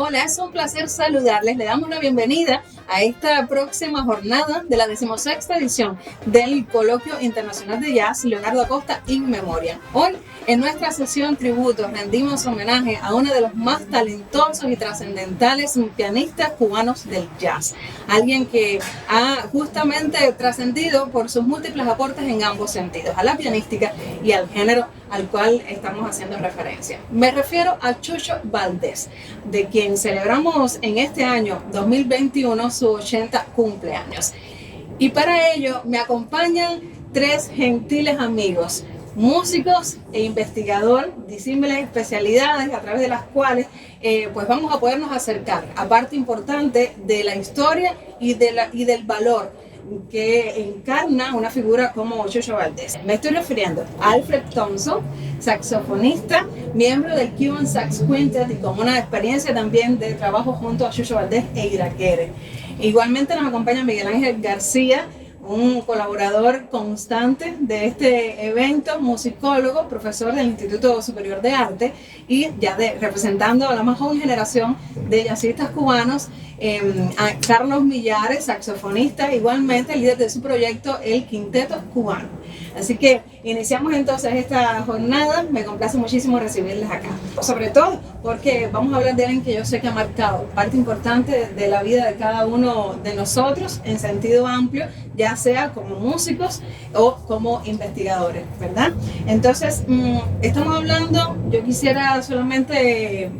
Hola, es un placer saludarles. Le damos la bienvenida a esta próxima jornada de la 16ª edición del Coloquio Internacional de Jazz Leonardo Acosta in Memoriam. Hoy, en nuestra sesión tributo, rendimos homenaje a uno de los más talentosos y trascendentales pianistas cubanos del jazz. Alguien que ha justamente trascendido por sus múltiples aportes en ambos sentidos, a la pianística y al género al cual estamos haciendo referencia. Me refiero a Chucho Valdés, de quien celebramos en este año 2021 su 80 cumpleaños. Y para ello me acompañan tres gentiles amigos, músicos e investigador, disímiles especialidades a través de las cuales pues vamos a podernos acercar a parte importante de la historia y del valor que encarna una figura como Chucho Valdés. Me estoy refiriendo a Alfred Thompson, saxofonista, miembro del Cuban Sax Quintet y con una experiencia también de trabajo junto a Chucho Valdés e Irakere. Igualmente nos acompaña Miguel Ángel García, un colaborador constante de este evento, musicólogo, profesor del Instituto Superior de Arte y ya representando a la más joven generación de jazzistas cubanos, a Carlos Millares, saxofonista, igualmente líder de su proyecto El Quinteto Cubano. Así que iniciamos entonces esta jornada. Me complace muchísimo recibirles acá, sobre todo porque vamos a hablar de alguien que yo sé que ha marcado parte importante de la vida de cada uno de nosotros en sentido amplio, ya sea como músicos o como investigadores, ¿verdad? Entonces, estamos hablando, yo quisiera solamente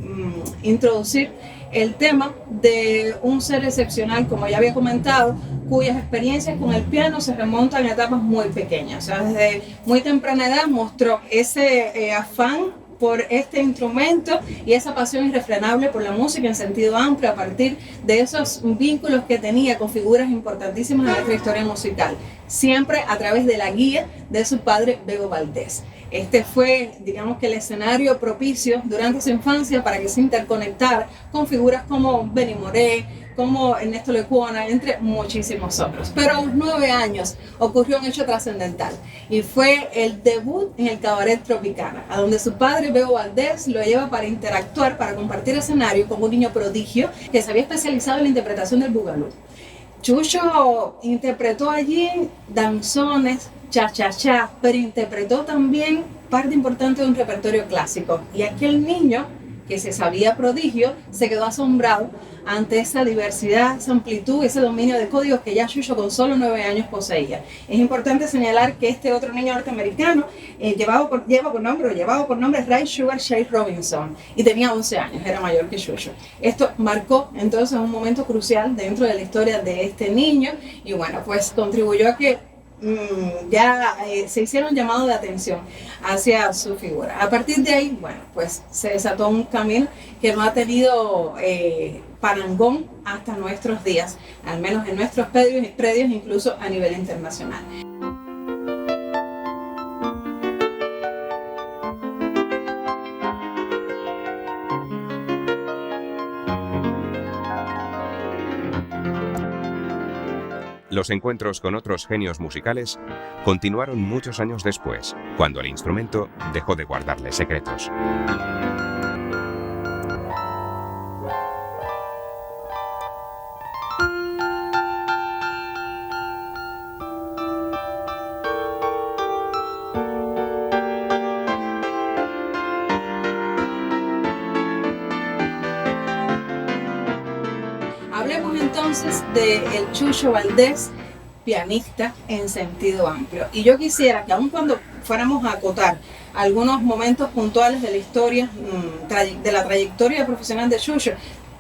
introducir el tema de un ser excepcional, como ya había comentado, cuyas experiencias con el piano se remontan a etapas muy pequeñas. O sea, desde muy temprana edad mostró ese afán por este instrumento y esa pasión irrefrenable por la música en sentido amplio a partir de esos vínculos que tenía con figuras importantísimas en nuestra historia musical, siempre a través de la guía de su padre Bebo Valdés. Este fue, digamos que el escenario propicio durante su infancia para que se interconectara con figuras como Benny Moré, como Ernesto Lecuona, entre muchísimos otros. Pero a los 9 años ocurrió un hecho trascendental y fue el debut en el Cabaret Tropicana, a donde su padre Bebo Valdés lo lleva para interactuar, para compartir escenario con un niño prodigio que se había especializado en la interpretación del bugalú. Chucho interpretó allí danzones, cha-cha-cha, pero interpretó también parte importante de un repertorio clásico. Y aquel niño, que se sabía prodigio, se quedó asombrado ante esa diversidad, esa amplitud, ese dominio de códigos que ya Chucho con solo 9 años poseía. Es importante señalar que este otro niño norteamericano llevaba por nombre Ray Sugar Shade Robinson y tenía 11 años, era mayor que Chucho. Esto marcó entonces un momento crucial dentro de la historia de este niño y bueno, pues contribuyó a que se hicieron llamados de atención hacia su figura. A partir de ahí, bueno, pues se desató un camino que no ha tenido parangón hasta nuestros días, al menos en nuestros predios, incluso a nivel internacional. Los encuentros con otros genios musicales continuaron muchos años después, cuando el instrumento dejó de guardarle secretos. Hablemos entonces de el Chucho Valdés, pianista en sentido amplio. Y yo quisiera que aun cuando fuéramos a acotar algunos momentos puntuales de la historia, de la trayectoria profesional de Chucho,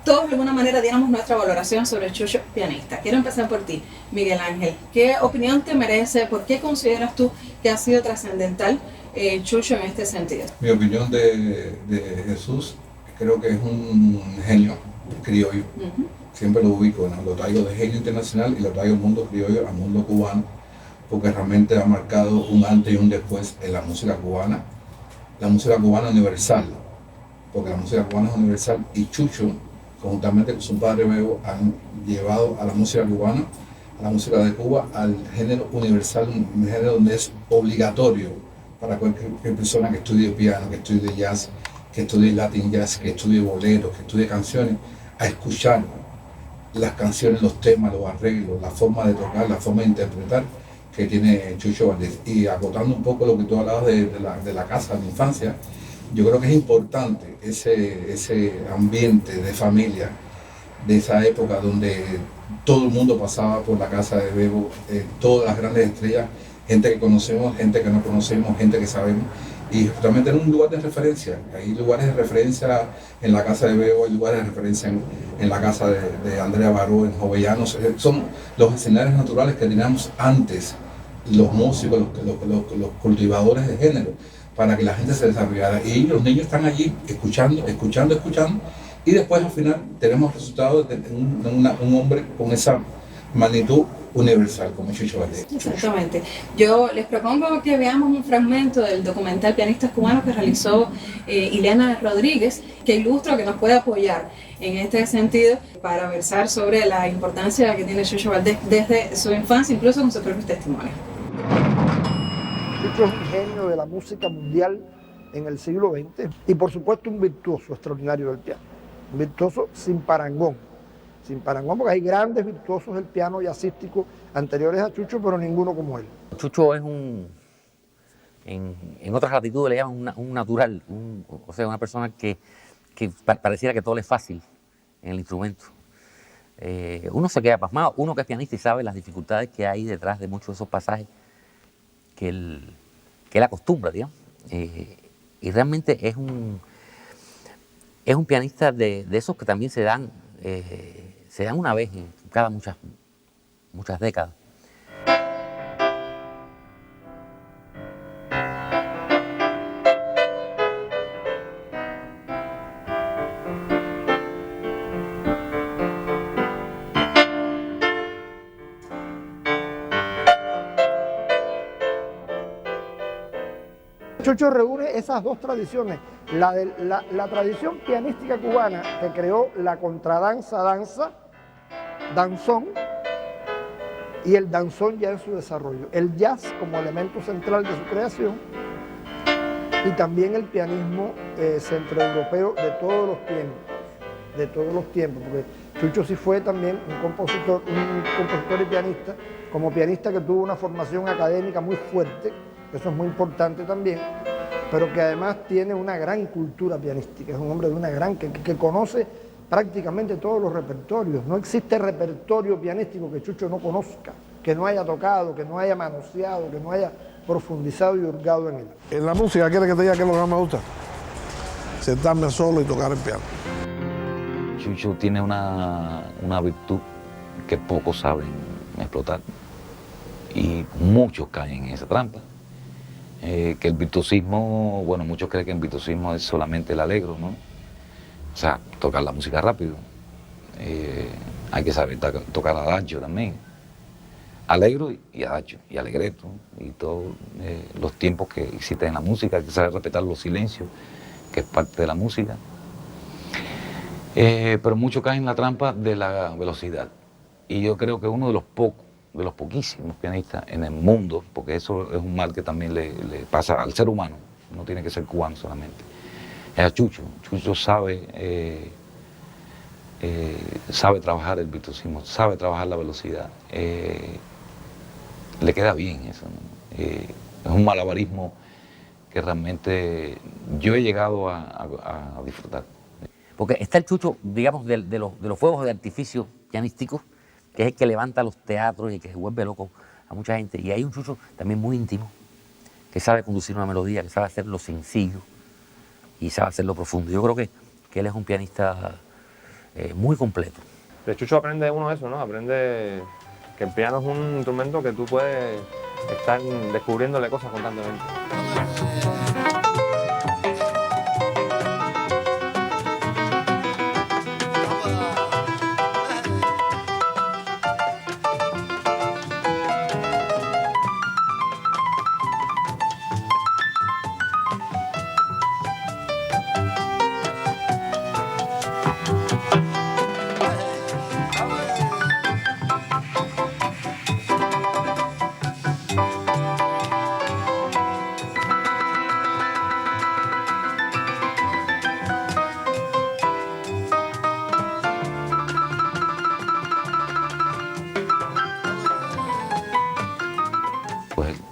todos de alguna manera diéramos nuestra valoración sobre el Chucho pianista. Quiero empezar por ti, Miguel Ángel. ¿Qué opinión te merece? ¿Por qué consideras tú que ha sido trascendental Chucho en este sentido? Mi opinión de Jesús, creo que es un genio criollo. Siempre lo ubico, ¿no? Lo traigo de genio internacional y lo traigo al mundo criollo, al mundo cubano, porque realmente ha marcado un antes y un después en la música cubana universal, porque la música cubana es universal y Chucho, conjuntamente con su padre Bebo, han llevado a la música cubana, a la música de Cuba, al género universal, un género donde es obligatorio para cualquier persona que estudie piano, que estudie jazz, que estudie Latin Jazz, que estudie boleros, que estudie canciones, a escuchar las canciones, los temas, los arreglos, la forma de tocar, la forma de interpretar que tiene Chucho Valdés. Y acotando un poco lo que tú hablabas de la casa, de la infancia, yo creo que es importante ese ambiente de familia, de esa época donde todo el mundo pasaba por la casa de Bebo, todas las grandes estrellas, gente que conocemos, gente que no conocemos, gente que sabemos, y justamente en un lugar de referencia. Hay lugares de referencia en la casa de Bebo, hay lugares de referencia en la casa de Andrea Baró, en Jovellanos. Son los escenarios naturales que teníamos antes, los músicos, los cultivadores de género, para que la gente se desarrollara. Y los niños están allí escuchando, y después al final tenemos resultados de un hombre con esa magnitud universal como Chucho Valdés. Exactamente. Yo les propongo que veamos un fragmento del documental Pianistas Cubanos que realizó Ileana Rodríguez, que ilustra, que nos puede apoyar en este sentido para versar sobre la importancia que tiene Chucho Valdés desde su infancia, incluso con sus propios testimonios. Chucho es un genio de la música mundial en el siglo XX y por supuesto un virtuoso extraordinario del piano, un virtuoso sin parangón porque hay grandes virtuosos del piano jazzístico anteriores a Chucho, pero ninguno como él. Chucho es en otras latitudes le llaman un natural, o sea, una persona que pareciera que todo le es fácil en el instrumento. Uno se queda pasmado, uno que es pianista y sabe las dificultades que hay detrás de muchos de esos pasajes que él acostumbra, digamos. Y realmente es un pianista de esos que también se dan una vez en cada muchas décadas. Chucho reúne esas dos tradiciones, la tradición pianística cubana que creó la contradanza, danzón, y el danzón ya en su desarrollo, el jazz como elemento central de su creación, y también el pianismo centroeuropeo de todos los tiempos, porque Chucho sí fue también un compositor y pianista, como pianista que tuvo una formación académica muy fuerte, eso es muy importante también, pero que además tiene una gran cultura pianística, es un hombre de una gran, que conoce prácticamente todos los repertorios. No existe repertorio pianístico que Chucho no conozca, que no haya tocado, que no haya manoseado, que no haya profundizado y hurgado en él. En la música, ¿quiere que te diga qué es lo que más me gusta? Sentarme solo y tocar el piano. Chucho tiene una virtud que pocos saben explotar y muchos caen en esa trampa. Que el virtuosismo, bueno, muchos creen que el virtuosismo es solamente el allegro, ¿no? O sea, tocar la música rápido. Hay que saber tocar adagio también. Allegro y adagio, y allegretto, y todos los tiempos que existen en la música. Hay que saber respetar los silencios, que es parte de la música. Pero muchos caen en la trampa de la velocidad. Y yo creo que uno de los poquísimos pianistas en el mundo, porque eso es un mal que también le pasa al ser humano, no tiene que ser cubano solamente, es a Chucho. Chucho sabe trabajar el virtuosismo, sabe trabajar la velocidad, le queda bien eso, ¿no? Es un malabarismo que realmente yo he llegado a disfrutar. Porque está el Chucho, digamos, de los fuegos de artificio pianísticos, que es el que levanta los teatros y el que se vuelve loco a mucha gente. Y hay un Chucho también muy íntimo, que sabe conducir una melodía, que sabe hacerlo sencillo y sabe hacerlo profundo. Yo creo que él es un pianista muy completo. De Chucho aprende uno eso, ¿no? Aprende que el piano es un instrumento que tú puedes estar descubriéndole cosas constantemente.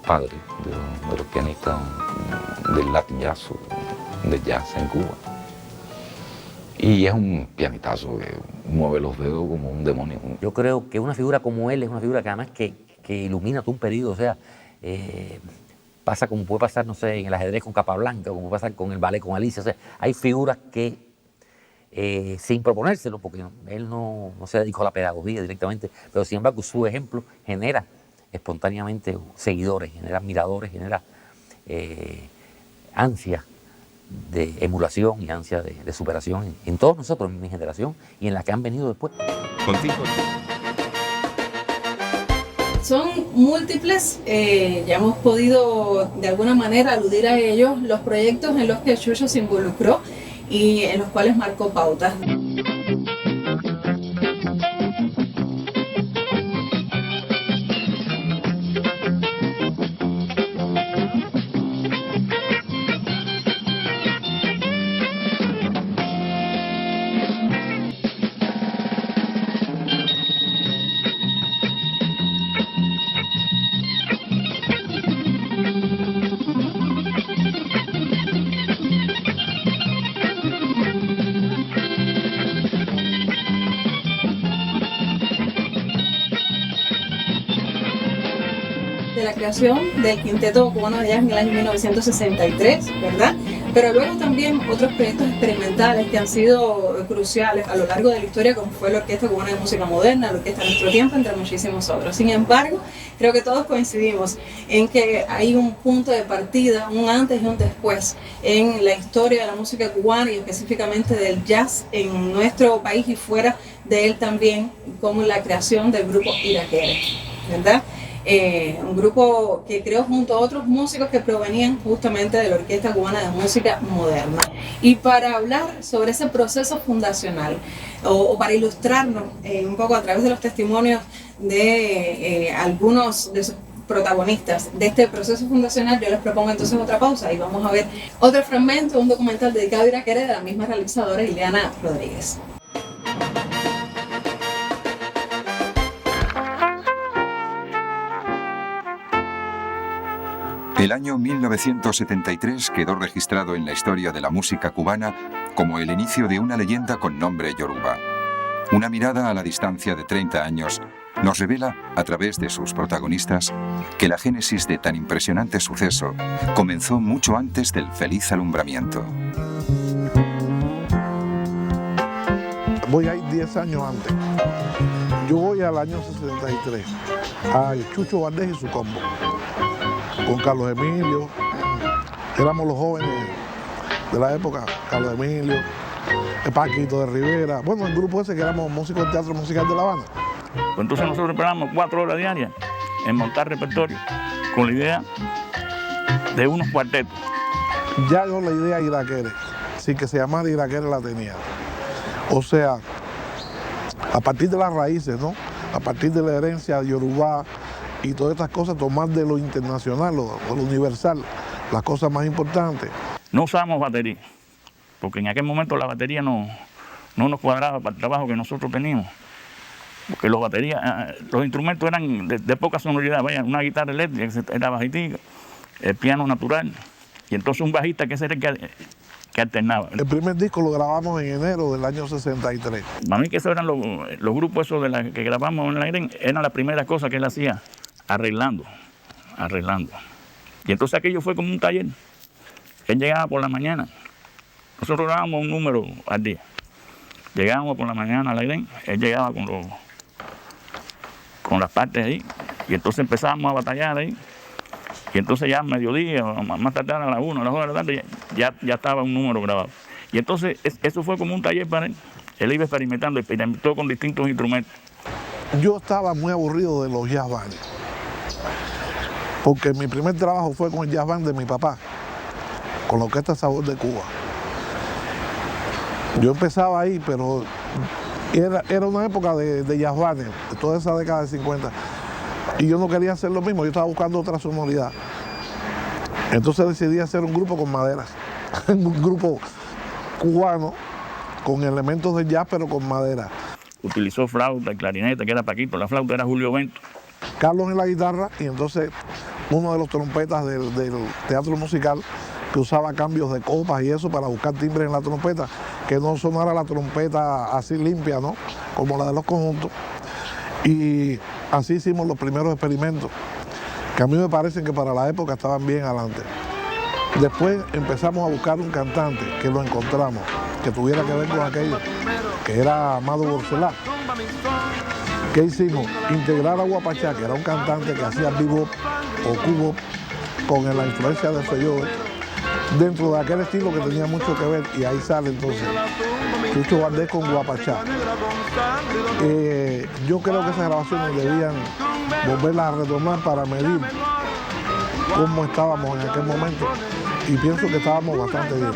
padres de los pianistas del Latin Jazz, del jazz en Cuba. Y es un pianistazo que mueve los dedos como un demonio. Yo creo que una figura como él es una figura que además que ilumina todo un periodo, o sea, pasa como puede pasar, no sé, en el ajedrez con Capablanca, como puede pasar con el ballet con Alicia, o sea, hay figuras que sin proponérselo, porque él no se dedicó a la pedagogía directamente, pero sin embargo su ejemplo genera espontáneamente seguidores, genera admiradores, genera ansia de emulación y ansia de superación en todos nosotros, en mi generación y en la que han venido después. Contigo. Son múltiples, ya hemos podido de alguna manera aludir a ellos, los proyectos en los que Chucho se involucró y en los cuales marcó pautas. De la creación del Quinteto Cubano de Jazz en el año 1963, ¿verdad? Pero luego también otros proyectos experimentales que han sido cruciales a lo largo de la historia, como fue la Orquesta Cubana de Música Moderna, la Orquesta Nuestro Tiempo, entre muchísimos otros. Sin embargo, creo que todos coincidimos en que hay un punto de partida, un antes y un después en la historia de la música cubana y específicamente del jazz en nuestro país y fuera de él también, como la creación del grupo Irakere, ¿verdad? Un grupo que creó junto a otros músicos que provenían justamente de la Orquesta Cubana de Música Moderna. Y para hablar sobre ese proceso fundacional, o para ilustrarnos un poco a través de los testimonios de algunos de sus protagonistas de este proceso fundacional, yo les propongo entonces otra pausa y vamos a ver otro fragmento, un documental dedicado a Irakere de la misma realizadora Ileana Rodríguez. El año 1973 quedó registrado en la historia de la música cubana como el inicio de una leyenda con nombre Yoruba. Una mirada a la distancia de 30 años nos revela, a través de sus protagonistas, que la génesis de tan impresionante suceso comenzó mucho antes del feliz alumbramiento. Voy ahí 10 años antes. Yo voy al año 63, al Chucho Valdés y su combo, con Carlos Emilio. Éramos los jóvenes de la época, Carlos Emilio, el Paquito de Rivera, bueno, el grupo ese que éramos músicos del Teatro Musical de La Habana. Entonces nosotros esperábamos 4 horas diarias en montar repertorio, con la idea de unos cuartetos. Ya yo la idea Irakere, sin que se llamara Irakere la tenía. O sea, a partir de las raíces, ¿no? A partir de la herencia yoruba y todas estas cosas, tomar de lo internacional, lo universal, las cosas más importantes. No usábamos batería, porque en aquel momento la batería no nos cuadraba para el trabajo que nosotros teníamos. Porque los instrumentos eran de poca sonoridad, vaya, una guitarra eléctrica que era bajita, el piano natural, y entonces un bajista que ese era el que alternaba. El primer disco lo grabamos en enero del año 63. Para mí que esos eran los grupos esos de que grabamos en la Irene, eran las primeras cosas que él hacía, arreglando. Y entonces aquello fue como un taller. Él llegaba por la mañana, nosotros grabábamos un número al día. Llegábamos por la mañana a la Irene, él llegaba con las partes ahí, y entonces empezábamos a batallar ahí. Y entonces ya a mediodía, más tarde a las 1, a las 2 de la tarde, ya estaba un número grabado. Y entonces eso fue como un taller para él. Él iba experimentó con distintos instrumentos. Yo estaba muy aburrido de los jazz bands, porque mi primer trabajo fue con el jazz band de mi papá, con la Orquesta Sabor de Cuba. Yo empezaba ahí, pero era una época de jazz band, de toda esa década de 50. Y yo no quería hacer lo mismo, yo estaba buscando otra sonoridad. Entonces decidí hacer un grupo con maderas, un grupo cubano con elementos de jazz pero con madera. Utilizó flauta y clarinete, que era Paquito, la flauta era Julio Bento. Carlos en la guitarra, y entonces uno de los trompetas del teatro musical, que usaba cambios de copas y eso para buscar timbres en la trompeta, que no sonara la trompeta así limpia, ¿no? Como la de los conjuntos. Y así hicimos los primeros experimentos, que a mí me parecen que para la época estaban bien adelante. Después empezamos a buscar un cantante, que lo encontramos, que tuviera que ver con aquello, que era Amado Borcelá. ¿Qué hicimos? Integrar a Guapachá, que era un cantante que hacía bebop o cubo con la influencia de Feyoe, dentro de aquel estilo que tenía mucho que ver, y ahí sale entonces Chucho Valdés con Guapachá. Yo creo que esas grabaciones debían volverlas a retomar para medir cómo estábamos en aquel momento, y pienso que estábamos bastante bien.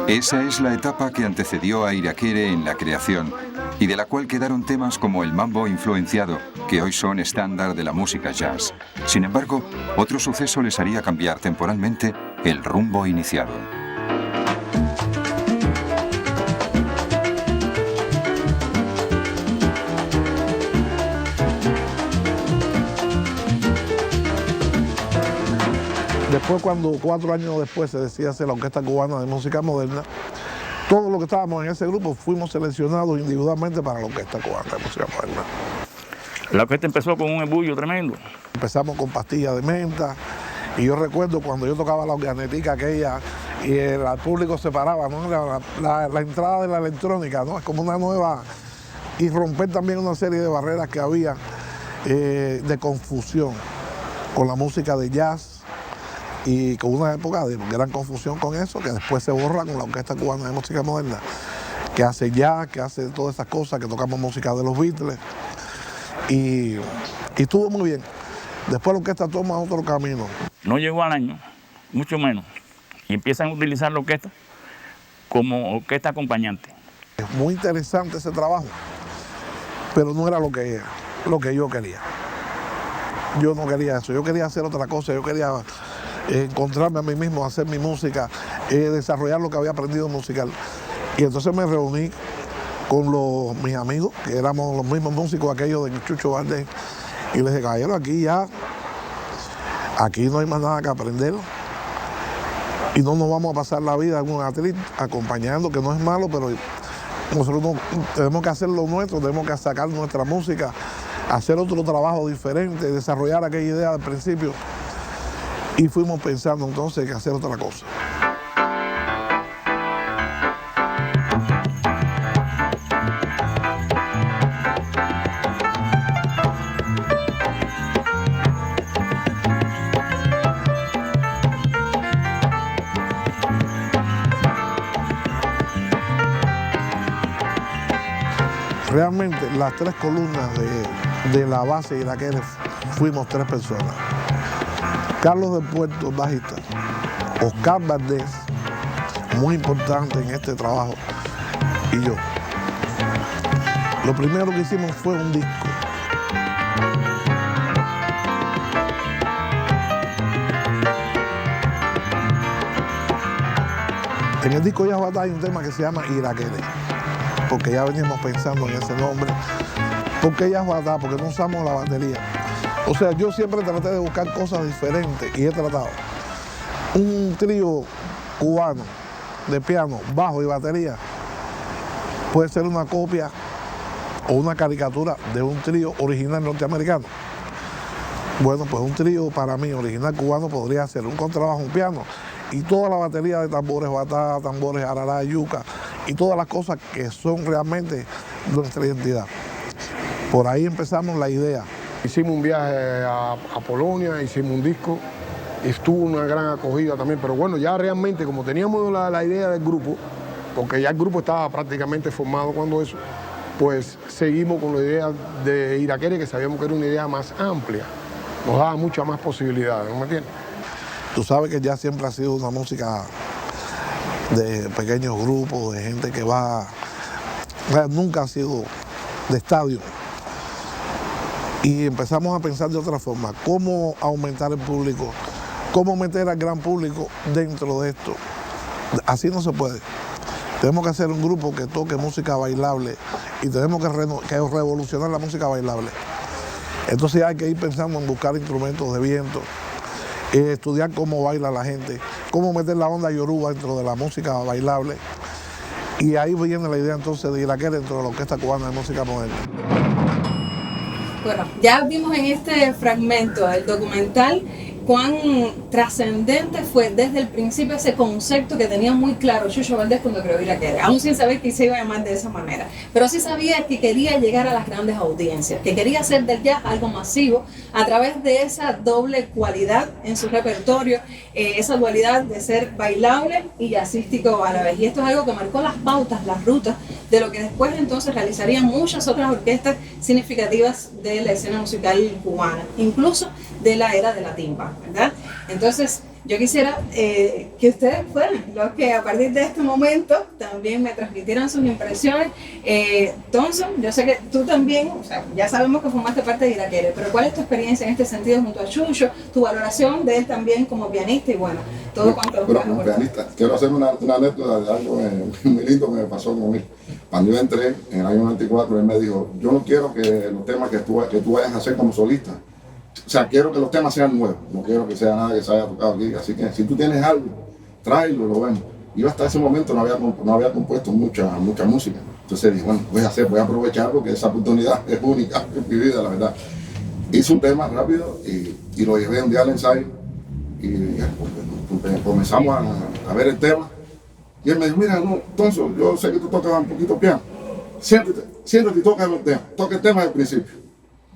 Esa es la etapa que antecedió a Irakere en la creación y de la cual quedaron temas como el mambo influenciado, que hoy son estándar de la música jazz. Sin embargo, otro suceso les haría cambiar temporalmente el rumbo iniciado. Después, cuando 4 años después se decide hacer la Orquesta Cubana de Música Moderna, todos los que estábamos en ese grupo fuimos seleccionados individualmente para la Orquesta Cubana de Música Moderna. La orquesta empezó con un embullo tremendo. Empezamos con pastillas de menta, y yo recuerdo cuando yo tocaba la organetica aquella y el público se paraba, ¿no? La entrada de la electrónica, ¿no? Es como una nueva, y romper también una serie de barreras que había de confusión con la música de jazz, y con una época de gran confusión con eso, que después se borra con la Orquesta Cubana de Música Moderna, que hace jazz, que hace todas esas cosas, que tocamos música de los Beatles, y estuvo muy bien. Después la orquesta toma otro camino. No llegó al año, mucho menos, y empiezan a utilizar la orquesta como orquesta acompañante. Es muy interesante ese trabajo, pero no era lo que yo quería. Yo no quería eso, yo quería hacer otra cosa, yo quería encontrarme a mí mismo, hacer mi música, desarrollar lo que había aprendido musical. Y entonces me reuní con mis amigos, que éramos los mismos músicos, aquellos de Chucho Valdés, y les dije, caballero, aquí no hay más nada que aprender, y no nos vamos a pasar la vida en un atril acompañando, que no es malo, pero nosotros tenemos que hacer lo nuestro, tenemos que sacar nuestra música, hacer otro trabajo diferente, desarrollar aquella idea al principio. Y fuimos pensando entonces que hacer otra cosa. Realmente las 3 columnas de la base iraquere fuimos 3 personas. Carlos del Puerto, bajista, Oscar Valdés, muy importante en este trabajo, y yo. Lo primero que hicimos fue un disco. En el disco Ya hay un tema que se llama Irakere, porque ya veníamos pensando en ese nombre. ¿Por qué Ya Porque no usamos la batería. O sea, yo siempre traté de buscar cosas diferentes, y he tratado. Un trío cubano de piano, bajo y batería puede ser una copia o una caricatura de un trío original norteamericano. Bueno, pues un trío para mí original cubano podría ser un contrabajo, un piano, y toda la batería de tambores batá, tambores arará, yuca, y todas las cosas que son realmente nuestra identidad. Por ahí empezamos la idea. Hicimos un viaje a Polonia, hicimos un disco, estuvo una gran acogida también, pero bueno, ya realmente como teníamos la idea del grupo, porque ya el grupo estaba prácticamente formado cuando eso, pues seguimos con la idea de Irakere, que sabíamos que era una idea más amplia, nos daba muchas más posibilidades, ¿no me entiendes? Tú sabes que ya siempre ha sido una música de pequeños grupos, de gente que va, nunca ha sido de estadio. Y empezamos a pensar de otra forma, cómo aumentar el público, cómo meter al gran público dentro de esto. Así no se puede. Tenemos que hacer un grupo que toque música bailable y tenemos que revolucionar la música bailable. Entonces hay que ir pensando en buscar instrumentos de viento, estudiar cómo baila la gente, cómo meter la onda yoruba dentro de la música bailable. Y ahí viene la idea entonces de Irakere dentro de la Orquesta Cubana de Música Moderna. Bueno, ya vimos en este fragmento del documental cuán trascendente fue desde el principio ese concepto que tenía muy claro Chucho Valdés cuando creó Irakere, aún sin saber que se iba a llamar de esa manera. Pero sí sabía que quería llegar a las grandes audiencias, que quería hacer del jazz algo masivo a través de esa doble cualidad en su repertorio, esa dualidad de ser bailable y jazzístico a la vez. Y esto es algo que marcó las pautas, las rutas de lo que después entonces realizarían muchas otras orquestas significativas de la escena musical cubana, incluso de la era de la timba, ¿verdad? Entonces, yo quisiera que ustedes fueran los que a partir de este momento también me transmitieran sus impresiones. Thompson, yo sé que tú también, o sea, ya sabemos que formaste parte de Irakere, pero ¿cuál es tu experiencia en este sentido junto a Chucho? Tu valoración de él también como pianista y bueno, todo cuanto... Bueno, como pianista, quiero hacer una anécdota de algo muy lindo que me pasó con él. Cuando yo entré en el año 94, él me dijo, yo no quiero que los temas que tú vayas a hacer como solista, o sea, quiero que los temas sean nuevos, no quiero que sea nada que se haya tocado aquí, así que si tú tienes algo, tráelo, lo vemos. Yo hasta ese momento no había compuesto mucha música, entonces dije, bueno, voy a aprovechar porque esa oportunidad es única en mi vida, la verdad. Hice un tema rápido y lo llevé un día al ensayo y ya, pues, comenzamos a ver el tema y él me dijo, mira, no, Thompson, yo sé que tú tocas un poquito piano, siéntate y toca el tema desde el principio.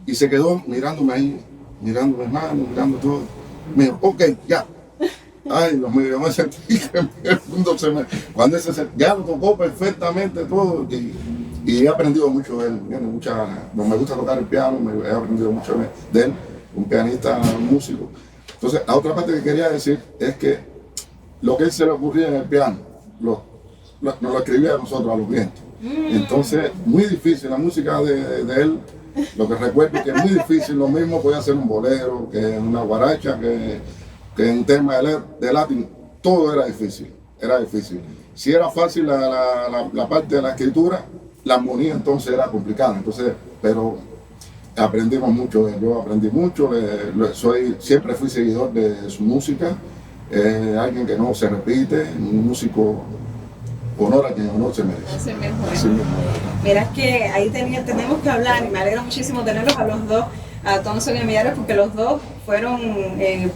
Y se quedó mirándome ahí, mirando mis manos, mirando todo. Me dijo, ok, ya. Ay, Dios mío, yo me sentí que el mundo cuando ya lo tocó perfectamente todo y he aprendido mucho de él. No me gusta tocar el piano, he aprendido mucho de él, un pianista, un músico. Entonces, la otra parte que quería decir es que lo que él se le ocurría en el piano, nos lo escribía a nosotros, a los vientos. Entonces, muy difícil, la música de él. Lo que recuerdo es que es muy difícil, lo mismo podía ser un bolero, que una guaracha, que un tema de latín, todo era difícil. Si era fácil la parte de la escritura, la armonía entonces era complicada, pero aprendimos mucho, yo aprendí mucho, siempre fui seguidor de su música, alguien que no se repite, un músico honor a quien honor se merece. Así mismo. Mira, que ahí tenemos que hablar y me alegra muchísimo tenerlos a los dos, a Thompson y Millares, porque los dos fueron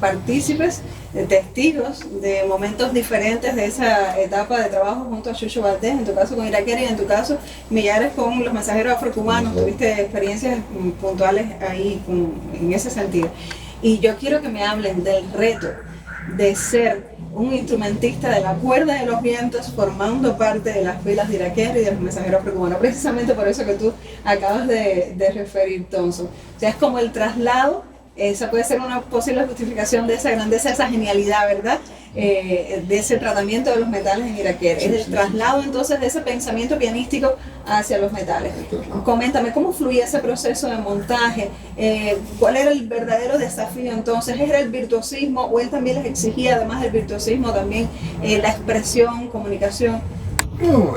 partícipes, testigos de momentos diferentes de esa etapa de trabajo junto a Chucho Valdés, en tu caso con Irakere y en tu caso Millares con los mensajeros afrocubanos. Tuviste experiencias puntuales ahí en ese sentido. Y yo quiero que me hablen del reto de ser un instrumentista de la cuerda de los vientos formando parte de las filas de Irakere y de los mensajeros afrocubanos, precisamente por eso que tú acabas de referir, Thompson. O sea, es como el traslado, esa puede ser una posible justificación de esa grandeza, esa genialidad, ¿verdad? De ese tratamiento de los metales en Irakere. Es el traslado entonces de ese pensamiento pianístico hacia los metales. Coméntame, ¿cómo fluía ese proceso de montaje? ¿Cuál era el verdadero desafío entonces? ¿Era el virtuosismo o él también les exigía, además del virtuosismo, también la expresión, comunicación? No,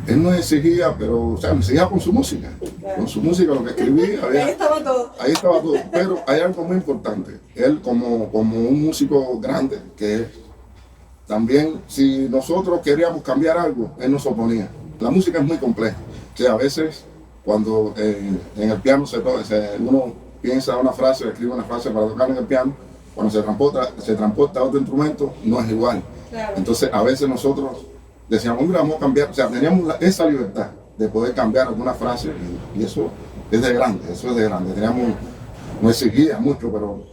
él no exigía, pero o sea, me exigía con su música. Claro. Con su música, lo que escribía. Ahí estaba todo. Ahí estaba todo. Pero hay algo muy importante. Él como un músico grande, que también si nosotros queríamos cambiar algo, él nos oponía. La música es muy compleja. O sea, a veces cuando en el piano uno piensa una frase, escribe una frase para tocar en el piano, cuando se transporta a otro instrumento, no es igual. Claro. Entonces, a veces nosotros decíamos, mira, vamos a cambiar, o sea, teníamos esa libertad de poder cambiar alguna frase y eso es de grande, no exigía mucho, pero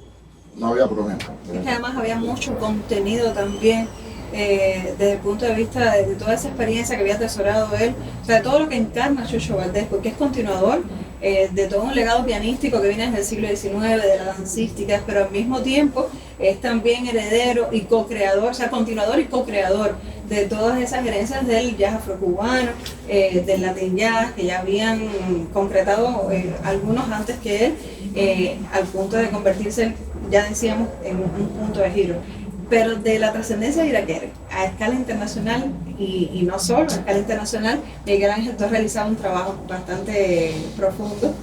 no había problema. Es que además había mucho contenido también desde el punto de vista de toda esa experiencia que había atesorado él, o sea, de todo lo que encarna Chucho Valdés, porque es continuador de todo un legado pianístico que viene desde el siglo XIX, de la dancística, pero al mismo tiempo es también heredero y co-creador, o sea, continuador y co-creador de todas esas herencias del jazz afrocubano, del latin jazz, que ya habían concretado algunos antes que él, al punto de convertirse, ya decíamos, en un punto de giro. Pero de la trascendencia de Irakere a escala internacional y no solo a escala internacional, Miguel Ángel, tú has realizado un trabajo bastante profundo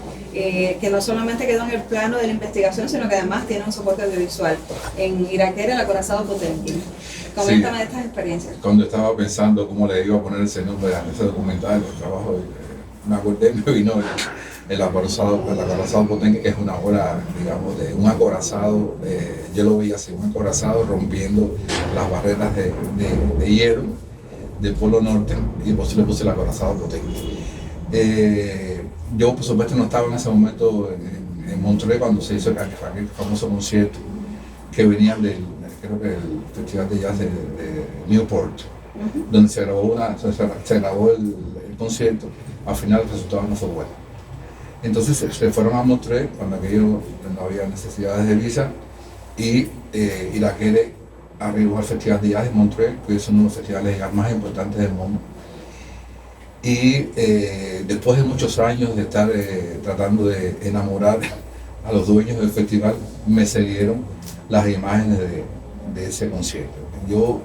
que no solamente quedó en el plano de la investigación, sino que además tiene un soporte audiovisual en Iraquere, el acorazado Potemkin. Coméntame de estas experiencias. Cuando estaba pensando cómo le iba a poner ese nombre a ese documental, el trabajo, me acordé, me vino el acorazado Potemkin, que es una obra, digamos, de un acorazado, yo lo veía así, un acorazado rompiendo las barreras de hielo del Polo Norte, y por eso le puse el acorazado Potemkin. Yo, por supuesto, no estaba en ese momento en Montreux cuando se hizo aquel famoso concierto que venía creo que el Festival de Jazz de Newport, donde se grabó el concierto. Al final el resultado no fue bueno. Entonces se fueron a Montreux cuando aquello no había necesidades de visa, y Iraquere arribó al Festival de Jazz de Montreux, que es uno de los festivales de jazz más importantes del mundo. Y después de muchos años de estar tratando de enamorar a los dueños del festival, me cedieron las imágenes de ese concierto. Yo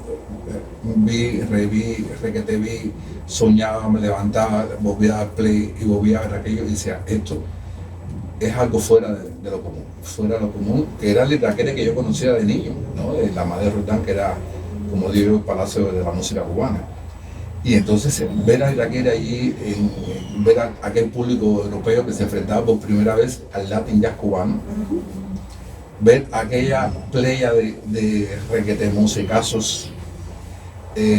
requete vi, soñaba, me levantaba, volvía a dar play y volvía a ver aquello y decía, esto es algo fuera de lo común, que era el Iraquere que yo conocía de niño, ¿no? De la Madre Roldán, que era, como digo, el palacio de la música cubana. Y entonces ver a Iraquere allí, ver a aquel público europeo que se enfrentaba por primera vez al Latin Jazz cubano, ver aquella playa de requete musicazos,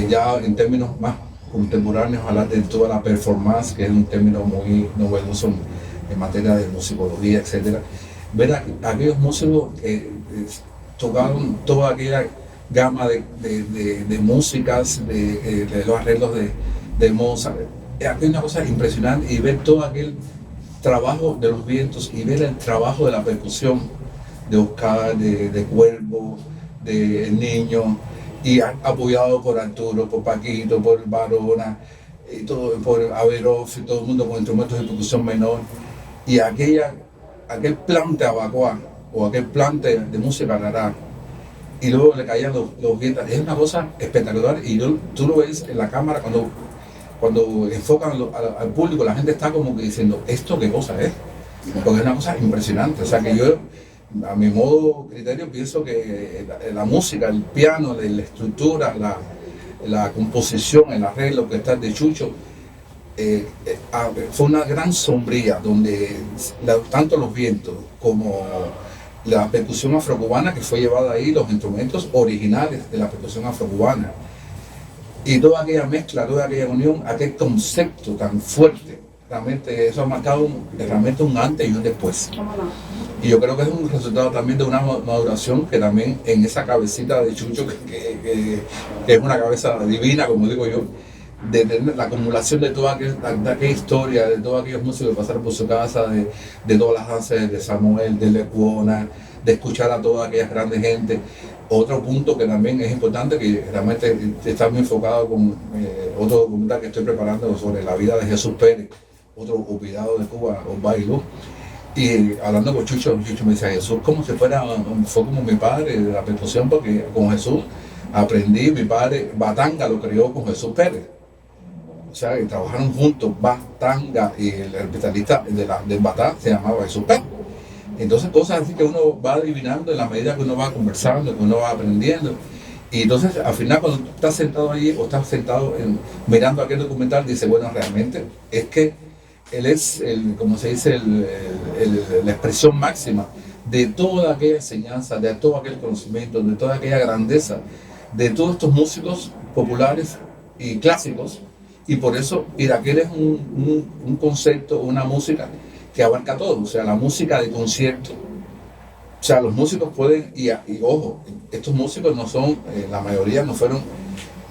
ya en términos más contemporáneos, hablar de toda la performance, que es un término muy novedoso en materia de musicología, etc. Ver a aquellos músicos que tocaron toda aquella gama de músicas, de los arreglos de Mozart. Aquí hay una cosa impresionante, y ver todo aquel trabajo de los vientos y ver el trabajo de la percusión de Oscar, de Cuervo, de El Niño, y apoyado por Arturo, por Paquito, por Barona, y todo, por Averoff, y todo el mundo con instrumentos de percusión menor, y aquel plante abacuá o aquel plante de música rara, y luego le caían los vientos. Es una cosa espectacular, y tú lo ves en la cámara cuando enfocan al público, la gente está como que diciendo, ¿esto qué cosa es? Porque es una cosa impresionante. O sea que yo, a mi modo criterio, pienso que la música, el piano, la estructura, la composición, el arreglo que está de Chucho, fue una gran sombría donde tanto los vientos como la percusión afrocubana que fue llevada ahí, los instrumentos originales de la percusión afrocubana, y toda aquella mezcla, toda aquella unión, aquel concepto tan fuerte, realmente eso ha marcado realmente un antes y un después. Y yo creo que es un resultado también de una maduración que también en esa cabecita de Chucho, que es una cabeza divina, como digo yo, de la acumulación de toda aquella historia, de todos aquellos músicos que pasaron por su casa, de todas las danzas de Samuel, de Lecuona, de escuchar a toda aquella grande gente. Otro punto que también es importante, que realmente está muy enfocado con otro documental que estoy preparando sobre la vida de Jesús Pérez, otro olvidado de Cuba, Osvaldo. Y hablando con Chucho me decía, Jesús como si fue como mi padre de la percusión, porque con Jesús aprendí, mi padre Batanga lo crió con Jesús Pérez. O sea, que trabajaron juntos, Batanga, y el especialista del Batá se llamaba Jesús Pérez. Entonces cosas así que uno va adivinando en la medida que uno va conversando, que uno va aprendiendo. Y entonces al final cuando estás sentado allí o estás sentado mirando aquel documental, dice, bueno, realmente es que él es, como se dice, la expresión máxima de toda aquella enseñanza, de todo aquel conocimiento, de toda aquella grandeza, de todos estos músicos populares y clásicos. Y por eso Iraquere es un concepto, una música que abarca todo, o sea, la música de concierto. O sea, los músicos pueden, y ojo, estos músicos no son, la mayoría no fueron,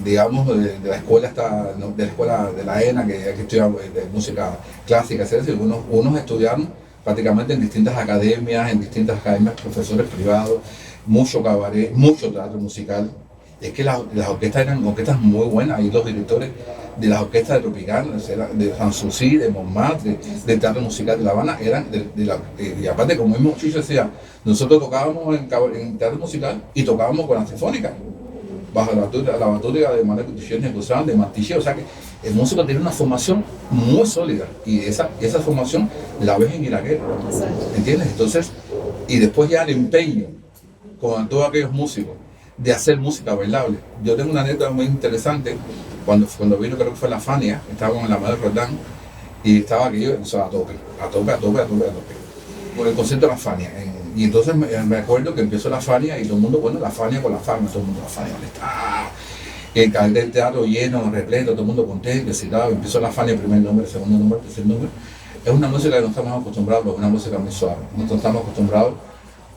digamos, de la escuela de la ENA, que estudian de música clásica, etc. Unos estudiaron prácticamente en distintas academias, profesores privados, mucho cabaret, mucho teatro musical. Es que las orquestas eran orquestas muy buenas, ahí los directores de las orquestas de Tropicana, de Sanssouci, de Montmartre, del Teatro Musical de La Habana, eran y aparte, como mismo Chucho decía, nosotros tocábamos en teatro musical y tocábamos con la sinfónica. bajo la batuta de Manuel Gutiérrez, de Martiche, o sea que el músico tiene una formación muy sólida y esa formación la ves en Irakere, ¿entiendes? Entonces, y después ya el empeño con todos aquellos músicos de hacer música bailable. Yo tengo una anécdota muy interesante, cuando vino, creo que fue la Fania, estábamos en la Madre Roldán y estaba aquello, o sea, a tope, por el concierto de la Fania. Y entonces me acuerdo que empezó la Fania y todo el mundo, bueno, la Fania con la Fania, todo el mundo, la Fania, ¿dónde está? El teatro lleno, repleto, todo el mundo contento, excitado. Empezó la Fania, el primer número, el segundo número, el tercer número. Es una música que no estamos acostumbrados, es una música muy suave. No estamos acostumbrados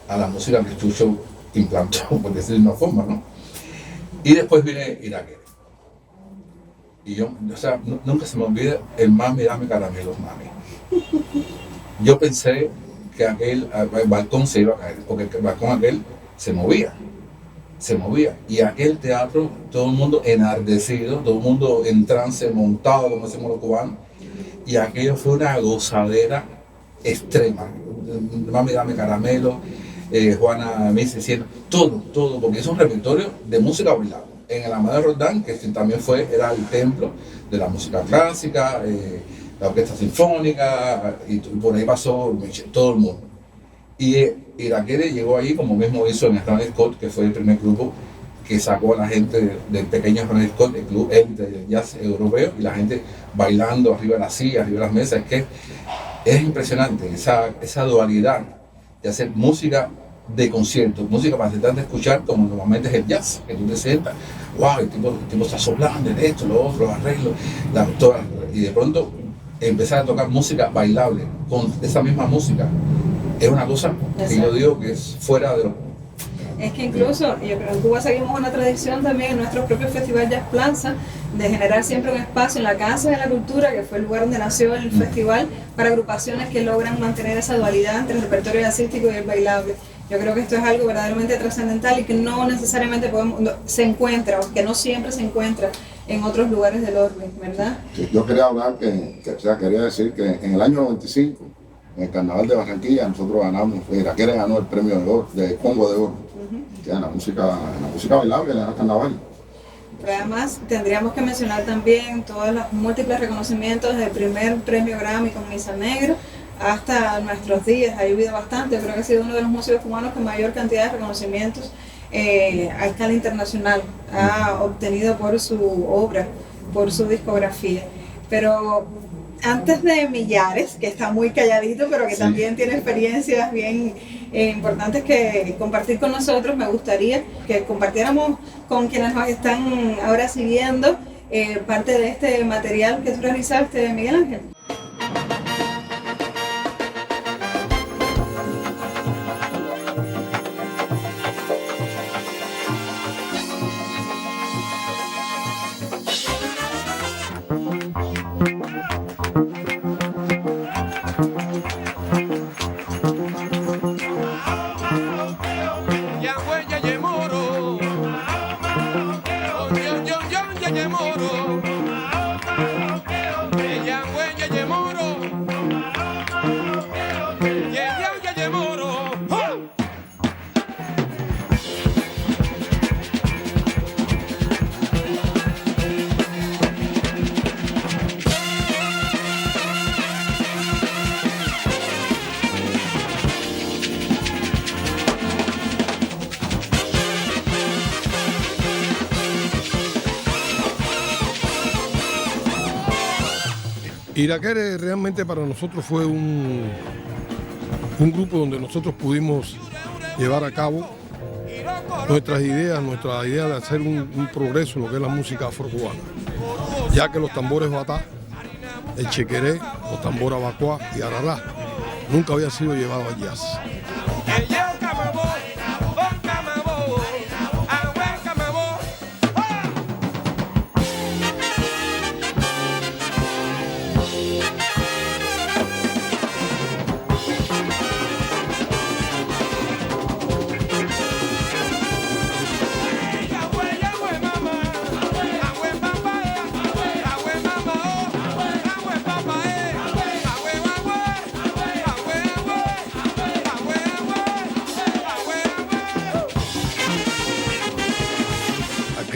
a la música que Chucho implantó, por decirlo de una forma, ¿no? Y después viene Irakere. Y yo, o sea, nunca se me olvida el mami, dame caramelos, mami. Yo pensé que el balcón se iba a caer, porque el balcón aquel se movía. Y aquel teatro, todo el mundo enardecido, todo el mundo en trance, montado, como decimos los cubanos, y aquello fue una gozadera extrema. Mami, dame caramelo, Juana me dice, todo, porque es un repertorio de música bailable. En el Amadeo Roldán, que también era el templo de la música clásica, la orquesta sinfónica, y por ahí pasó todo el mundo. Y Irakere llegó ahí, como mismo hizo en el Ronald Scott, que fue el primer grupo que sacó a la gente del pequeño Ronald Scott, el club élite del jazz europeo, y la gente bailando arriba de las sillas, arriba de las mesas. Es que es impresionante esa dualidad de hacer música de concierto, música para tratar de escuchar como normalmente es el jazz, que tú te sientas, wow, el tipo está soplando de esto, lo otro, los arreglos, y de pronto empezar a tocar música bailable con esa misma música es una cosa que yo digo que es fuera de lo... Es que incluso, yo creo que en Cuba seguimos una tradición también en nuestro propio Festival Jazz Plaza de generar siempre un espacio en la Casa de la Cultura, que fue el lugar donde nació el festival, para agrupaciones que logran mantener esa dualidad entre el repertorio jazzístico y el bailable. Yo creo que esto es algo verdaderamente trascendental y que no necesariamente se encuentra, o que no siempre se encuentra en otros lugares del orbe, ¿verdad? Sí, yo quería hablar, quería decir que en el año 95, en el Carnaval de Barranquilla, nosotros ganamos, Irakere ganó el premio de oro, de Congo de Oro, que era la música bailable, era el carnaval. Pero además tendríamos que mencionar también todos los múltiples reconocimientos desde el primer premio Grammy con Misa Negra hasta nuestros días. Ha habido bastante, yo creo que ha sido uno de los músicos cubanos con mayor cantidad de reconocimientos a escala internacional ha obtenido por su obra, por su discografía. Pero antes de Millares, que está muy calladito, pero que también tiene experiencias bien importantes que compartir con nosotros, me gustaría que compartiéramos con quienes nos están ahora siguiendo parte de este material que tú realizaste, Miguel Ángel. Irakere realmente para nosotros fue un grupo donde nosotros pudimos llevar a cabo nuestra idea de hacer un progreso en lo que es la música afrocubana, ya que los tambores batá, el chequeré, los tambores abacuá y arará nunca había sido llevado al jazz.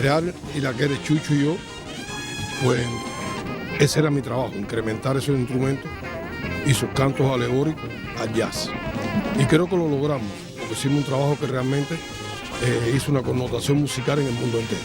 crear Iraqueres, Chucho y yo, pues ese era mi trabajo, incrementar esos instrumentos y sus cantos alegóricos al jazz. Y creo que lo logramos, porque hicimos un trabajo que realmente hizo una connotación musical en el mundo entero.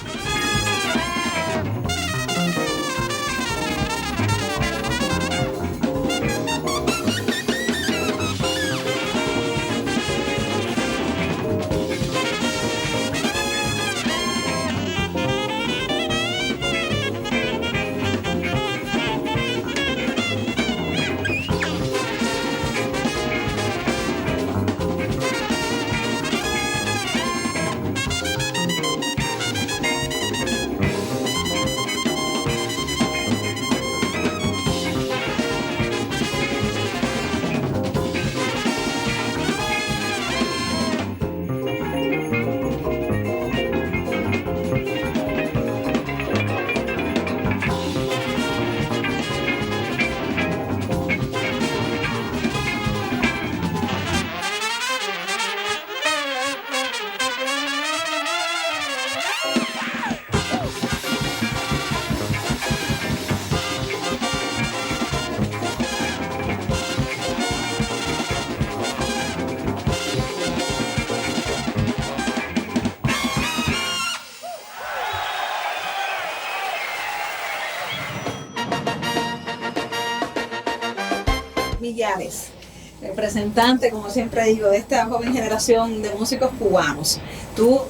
Millares, representante, como siempre digo, de esta joven generación de músicos cubanos. Tú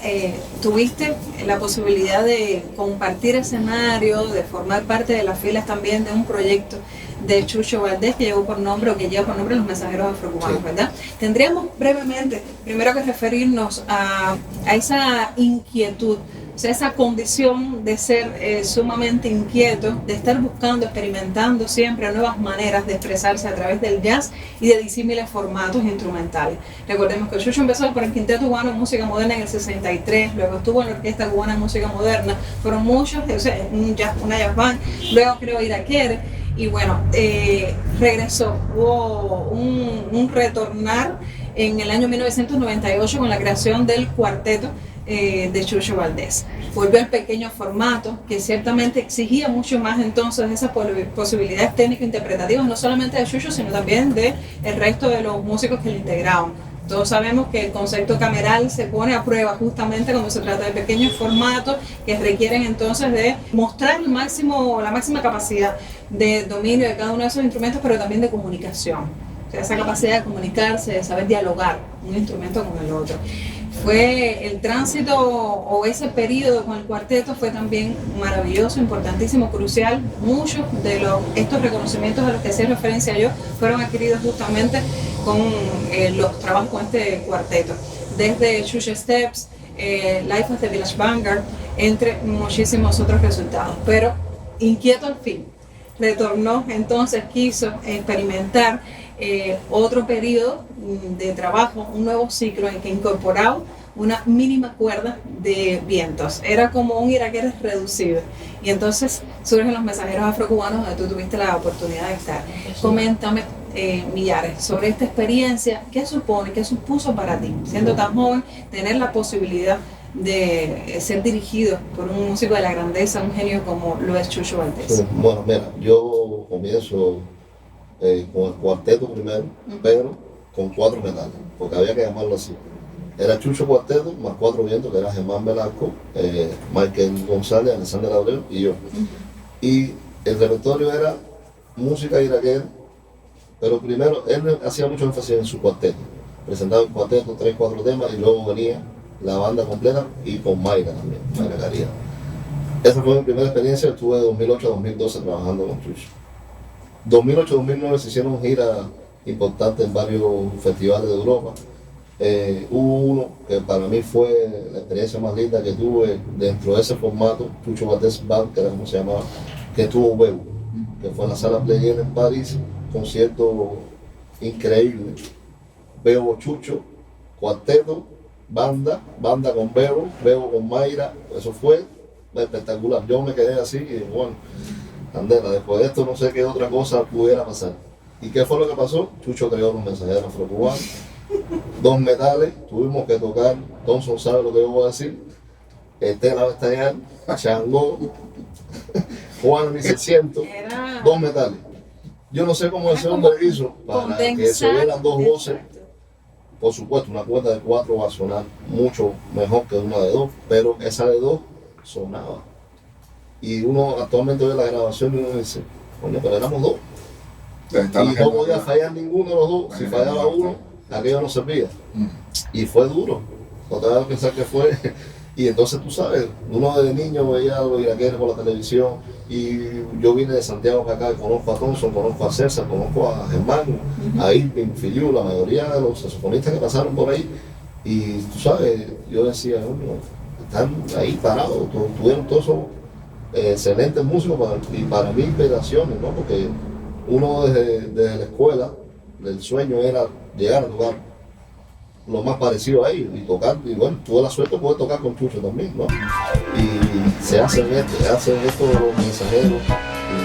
tuviste la posibilidad de compartir escenario, de formar parte de las filas también de un proyecto de Chucho Valdés que lleva por nombre Los Mensajeros Afrocubanos, sí, ¿verdad? Tendríamos brevemente, primero que referirnos a esa inquietud, o sea, esa condición de ser sumamente inquieto, de estar buscando, experimentando siempre nuevas maneras de expresarse a través del jazz y de disímiles formatos instrumentales. Recordemos que Chucho empezó por el Quinteto Cubano en Música Moderna en el 63, luego estuvo en la Orquesta Cubana en Música Moderna, fueron muchos, o sea, una jazz band, luego creó Iraqueres y bueno, regresó, hubo un retornar en el año 1998 con la creación del cuarteto de Chucho Valdés. Volvió al pequeño formato que ciertamente exigía mucho más entonces esas posibilidades técnico-interpretativas, no solamente de Chucho, sino también del resto de los músicos que lo integraban. Todos sabemos que el concepto cameral se pone a prueba justamente cuando se trata de pequeños formatos que requieren entonces de mostrar la máxima capacidad de dominio de cada uno de esos instrumentos, pero también de comunicación. O sea, esa capacidad de comunicarse, de saber dialogar un instrumento con el otro. Fue el tránsito o ese periodo con el cuarteto fue también maravilloso, importantísimo, crucial. Muchos de estos reconocimientos a los que hacía referencia yo fueron adquiridos justamente con los trabajos con este cuarteto. Desde Chucho Steps, Life of the Village Vanguard, entre muchísimos otros resultados. Pero inquieto al fin, retornó entonces, quiso experimentar otro periodo de trabajo, un nuevo ciclo en que incorporaba una mínima cuerda de vientos. Era como un Iraqueres reducido. Y entonces surgen Los Mensajeros Afrocubanos, donde tú tuviste la oportunidad de estar. Coméntame, Millares, sobre esta experiencia, ¿qué supuso para ti, siendo tan joven, tener la posibilidad de ser dirigido por un músico de la grandeza, un genio como lo es Chucho Valdés? Bueno, mira, yo comienzo con el cuarteto primero, pero con 4 metales, porque había que llamarlo así. Era Chucho Cuarteto más 4 vientos, que era Germán Velasco, Michael González, Alexander Abreu y yo. Y el repertorio era música iraquera, pero primero él hacía mucho énfasis en su cuarteto. Presentaba el cuarteto, 3, 4 temas, y luego venía la banda completa y con Mayra también, Mayra Caridad. Esa fue mi primera experiencia, estuve de 2008 a 2012 trabajando con Chucho. 2008-2009 se hicieron giras importantes en varios festivales de Europa. Hubo uno que para mí fue la experiencia más linda que tuve dentro de ese formato, Chucho Valdés Band, que era como se llamaba, que tuvo Bebo, que fue en la Sala Pleyel en París, concierto increíble. Bebo, Chucho, cuarteto, banda con Bebo con Mayra, eso fue espectacular. Yo me quedé así y bueno, Candela, después de esto no sé qué otra cosa pudiera pasar. ¿Y qué fue lo que pasó? Chucho creó Los Mensajeros Afrocubanos, 2 metales, tuvimos que tocar, Thompson sabe lo que yo voy a decir, Estela Bestañar, Changó, Juan 1600, dos metales. Yo no sé cómo ese hombre hizo para que se oyeran dos voces. Por supuesto, una cuerda de 4 va a sonar mucho mejor que una de 2, pero esa de 2 sonaba. Y uno actualmente ve la grabación y uno dice, coño, pero éramos 2. Y no podía fallar ninguno de los 2. Si fallaba uno, aquello no servía. Y fue duro. No te vas a pensar que fue. Y entonces tú sabes, uno de niño veía a los iraqueños por la televisión. Y yo vine de Santiago para acá y conozco a Thompson, conozco a César, conozco a Germán, a Irving, Filiu, la mayoría de los saxofonistas que pasaron por ahí. Y tú sabes, yo decía, están ahí parados, tuvieron todos esos excelentes músicos y para mí inspiraciones, ¿no? Porque uno desde la escuela, el sueño era llegar a tocar lo más parecido a ellos y tocar, y bueno, tuve la suerte de poder tocar con Chucho también, ¿no? Y se hacen esto los mensajeros y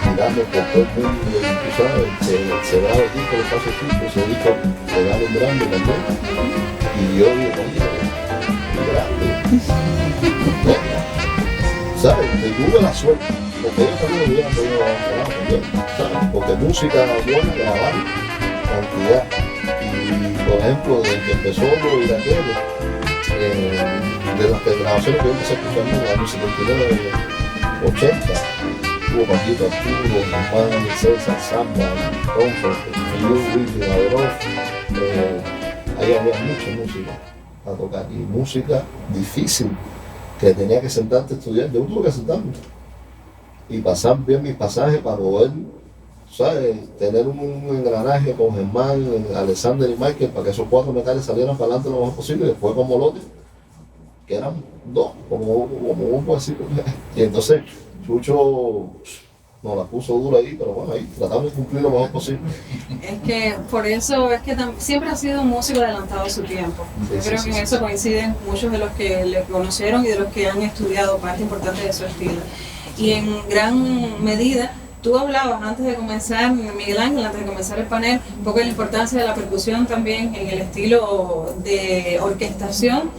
girando por todo el mundo, y tú sabes, se graba el disco de Paso Chucho, ese disco se graba en grande también, y yo digo, grande, ¿sabes? Y tuve la suerte, porque ellos también lo hubieran podido grabar también, ¿sabes? Porque música buena grabar, cantidad. Por ejemplo, desde que empezó lo iraqueño, de las grabaciones que yo empecé a escuchar en los años 79, 80, hubo Paquito Arturo, Juan, César, Samba, Thompson, Filiu, Averón, ahí había mucha música a tocar y música difícil, que tenía que sentarte a estudiar. Yo tuve que sentarme y pasar bien mis pasajes para poder, ¿sabes? Tener un engranaje con Germán, Alexander y Michael para que esos 4 metales salieran para adelante lo mejor posible. Y después con Molote, que eran 2, como uno puede decir. Y entonces Chucho nos la puso dura ahí, pero bueno, ahí tratamos de cumplir lo mejor posible. Es que por eso es que siempre ha sido un músico adelantado a su tiempo. Yo creo que en eso coinciden muchos de los que le conocieron y de los que han estudiado parte importante de su estilo. Y en gran medida, tú hablabas antes de comenzar, Miguel Ángel, antes de comenzar el panel, un poco de la importancia de la percusión también en el estilo de orquestación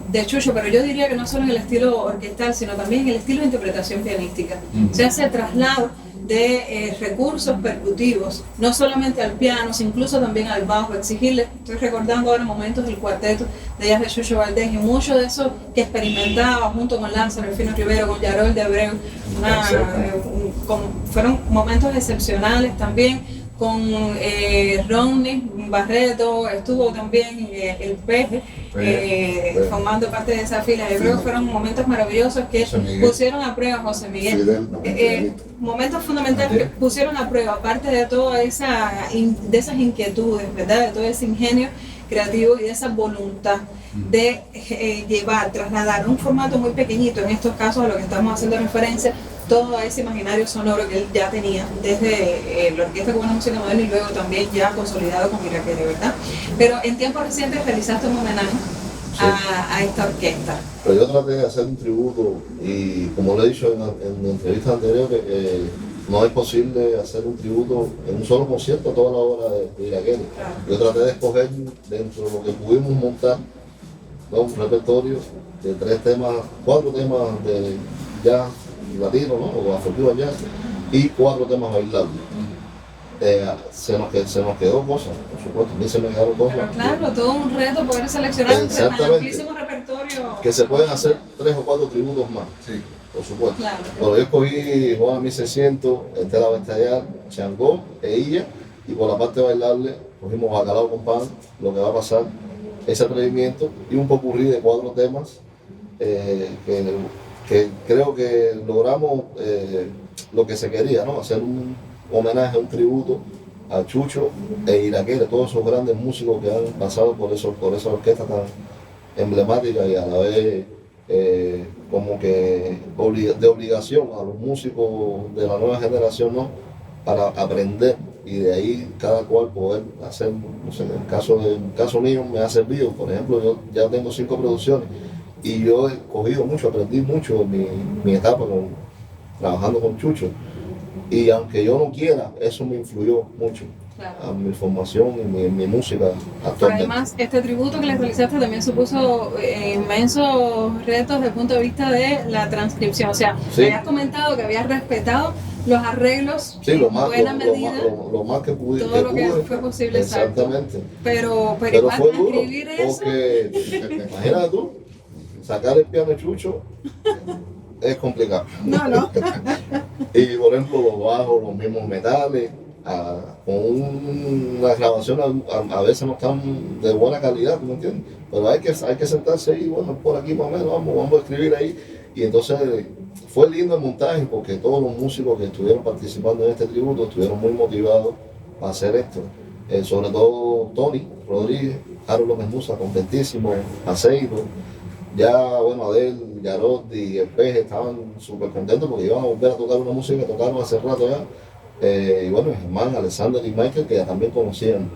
de Chucho, pero yo diría que no solo en el estilo orquestal, sino también en el estilo de interpretación pianística. O sea, ese traslado de recursos percutivos, no solamente al piano, sino incluso también al bajo, exigirle, estoy recordando ahora momentos del cuarteto de jazz de Chucho Valdés y mucho de eso que experimentaba junto con Lázaro, el Fino Rivero, con Yarol de Abreu, fueron momentos excepcionales también, con Ronnie Barreto, estuvo también el Peje, formando parte de esa fila. Yo creo que fueron momentos maravillosos que pusieron a prueba a José Miguel. Momentos fundamentales que pusieron a prueba, aparte de toda de esas inquietudes, ¿verdad? De todo ese ingenio creativo y de esa voluntad de trasladar un formato muy pequeñito, en estos casos a lo que estamos haciendo referencia, todo ese imaginario sonoro que él ya tenía desde la Orquesta Cubana de Música Moderna y luego también ya consolidado con Iraquere, ¿verdad? Pero en tiempos recientes realizaste un homenaje a esta orquesta. Pero yo traté de hacer un tributo y como lo he dicho en entrevistas anteriores, no es posible hacer un tributo en un solo concierto a toda la obra de Iraquere. Claro. Yo traté de escoger dentro de lo que pudimos montar, ¿no? Un repertorio de 4 temas de jazz latino, ¿no? O afectivo jazz, y 4 temas bailables. Se nos quedó cosas, por supuesto, a mí se me quedaron cosas. Pero claro, todo un reto poder seleccionar entre tan amplísimo repertorio. Que se pueden hacer 3 o 4 tributos más, sí, por supuesto. Claro. Pero yo escogí Juan 1600, Estela Bestañar, Changó, Ella, y por la parte bailable cogimos Bacalao con Pan, Lo que va a pasar, ese atrevimiento, y un popurrí de 4 temas que creo que logramos lo que se quería, ¿no? Hacer un homenaje, un tributo a Chucho e Iraquere, todos esos grandes músicos que han pasado por esa orquesta tan emblemática y a la vez como que de obligación a los músicos de la nueva generación, ¿no? Para aprender y de ahí cada cual poder hacer, no sé, en el caso mío me ha servido, por ejemplo, yo ya tengo 5 producciones y yo he cogido mucho, aprendí mucho mi etapa trabajando con Chucho. Y aunque yo no quiera, eso me influyó mucho. a mi formación y mi música actualmente. Además, este tributo que le realizaste también supuso inmensos retos desde el punto de vista de la transcripción. O sea, Sí. habías comentado que habías respetado los arreglos Sí, en lo más, buena lo medida, más que pude. todo lo que fue posible, exactamente. Pero Pero igual fue duro, transcribir eso. porque imagínate tú, sacar el piano de Chucho es complicado. No. Y por ejemplo, los bajos, los mismos metales, con una grabación a veces no están de buena calidad, ¿tú me entiendes? Pero hay que sentarse ahí, bueno, por aquí más o menos, vamos a escribir ahí. Y entonces fue lindo el montaje porque todos los músicos que estuvieron participando en este tributo estuvieron muy motivados para hacer esto. Sobre todo Tony Rodríguez, Carlos López Musa, contentísimo, Aceiro, ya bueno, Adel, Yarod y el Peje estaban súper contentos porque iban a volver a tocar una música que tocaron hace rato ya. Y bueno, Germán, Alexander y Michael, que ya también conocían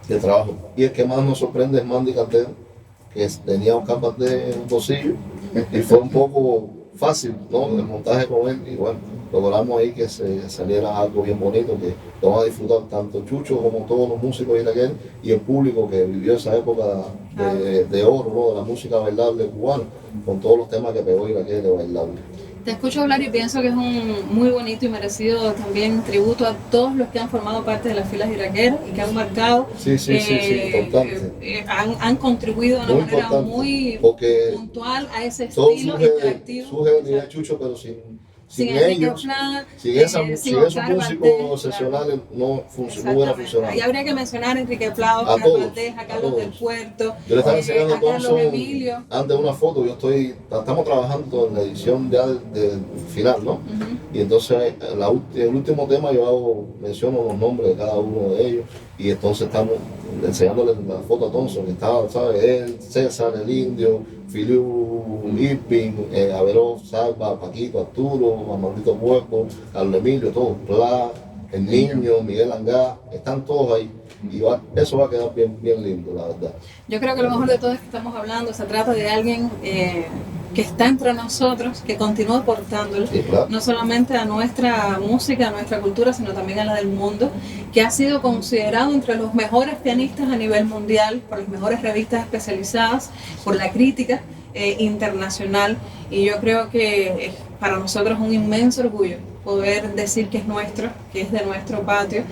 el trabajo. Y el que más nos sorprende es Mandy Cantero, que tenía un capas de un bolsillo y fue un poco fácil, ¿no? El montaje con él y bueno, logramos ahí que se saliera algo bien bonito, que lo van a disfrutar tanto Chucho como todos los músicos de Iraquén y el público que vivió esa época de oro, ¿no? De la música bailable cubana, con todos los temas que pegó Iraquén de bailable. Te escucho hablar y pienso que es un muy bonito y merecido también tributo a todos los que han formado parte de las filas iraqueras y que han marcado, Sí, importante. Han contribuido de una Muy manera importante, muy porque puntual a ese todo estilo interactivo. surge de nivel Chucho, pero sin Enrique ellos, Plá, sin esos Oscar músicos Valdés, excepcionales no hubiera Exactamente. funcionado. Ahí habría que mencionar a Enrique Plá, A Oscar todos, Valdés, a a Carlos todos. del Puerto, Yo le estaba enseñando a a Carlos Thompson Emilio. antes de una foto, estamos trabajando en la edición ya del final, ¿no? Y entonces el último tema menciono los nombres de cada uno de ellos y entonces estamos enseñándole la foto a Thompson, que estaba, ¿sabes? Él, César, el Indio, Filiu Irping, Averó, Salva, Paquito, Arturo, Armandito Puerco, Carlos Emilio, todos, Pla, el Niño, Miguel Angá, están todos ahí. Y eso va a quedar bien lindo, la verdad. Yo creo que lo mejor de todo es que estamos hablando, se trata de alguien que está entre nosotros, que continúa aportándole, Sí, claro. no solamente a nuestra música, a nuestra cultura, sino también a la del mundo, que ha sido considerado entre los mejores pianistas a nivel mundial, por las mejores revistas especializadas, por la crítica internacional, y yo creo que para nosotros es un inmenso orgullo poder decir que es nuestro, que es de nuestro patio,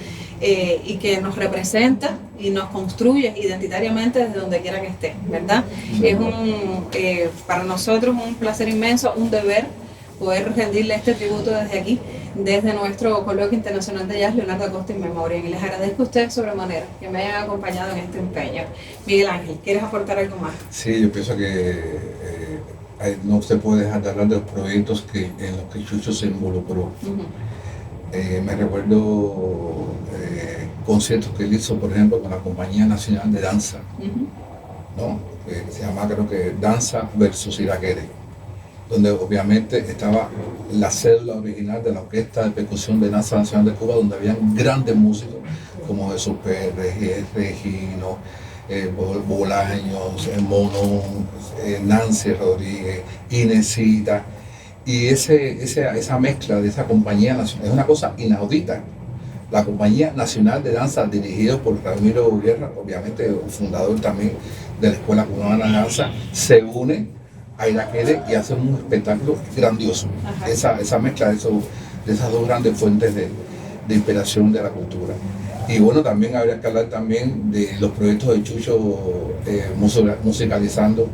y que nos representa y nos construye identitariamente desde donde quiera que esté, ¿verdad? Es para nosotros un placer inmenso, un deber poder rendirle este tributo desde aquí, desde nuestro Coloquio Internacional de Jazz Leonardo Acosta in Memoriam. Y les agradezco a ustedes sobremanera que me hayan acompañado en este empeño. Miguel Ángel, ¿quieres aportar algo más? Sí, yo pienso que no se puede dejar de hablar de los proyectos en los que Chucho se involucró. Me recuerdo conciertos que él hizo, por ejemplo, con la Compañía Nacional de Danza, ¿no? Se llama, creo que, Danza versus Iraquere, donde obviamente estaba la cédula original de la Orquesta de Percusión de Danza Nacional de Cuba, donde habían grandes músicos como Jesús Pérez, Regino, Bolaños, Mono, Nancy Rodríguez, Inesita. Y esa mezcla de esa compañía nacional es una cosa inaudita. La Compañía Nacional de Danza, dirigida por Ramiro Guerra, obviamente fundador también de la Escuela Cubana de Danza, se une a Iraquere y hace un espectáculo grandioso. Esa mezcla de esas dos grandes fuentes de inspiración de la cultura. Y bueno, también habría que hablar también de los proyectos de Chucho musicalizando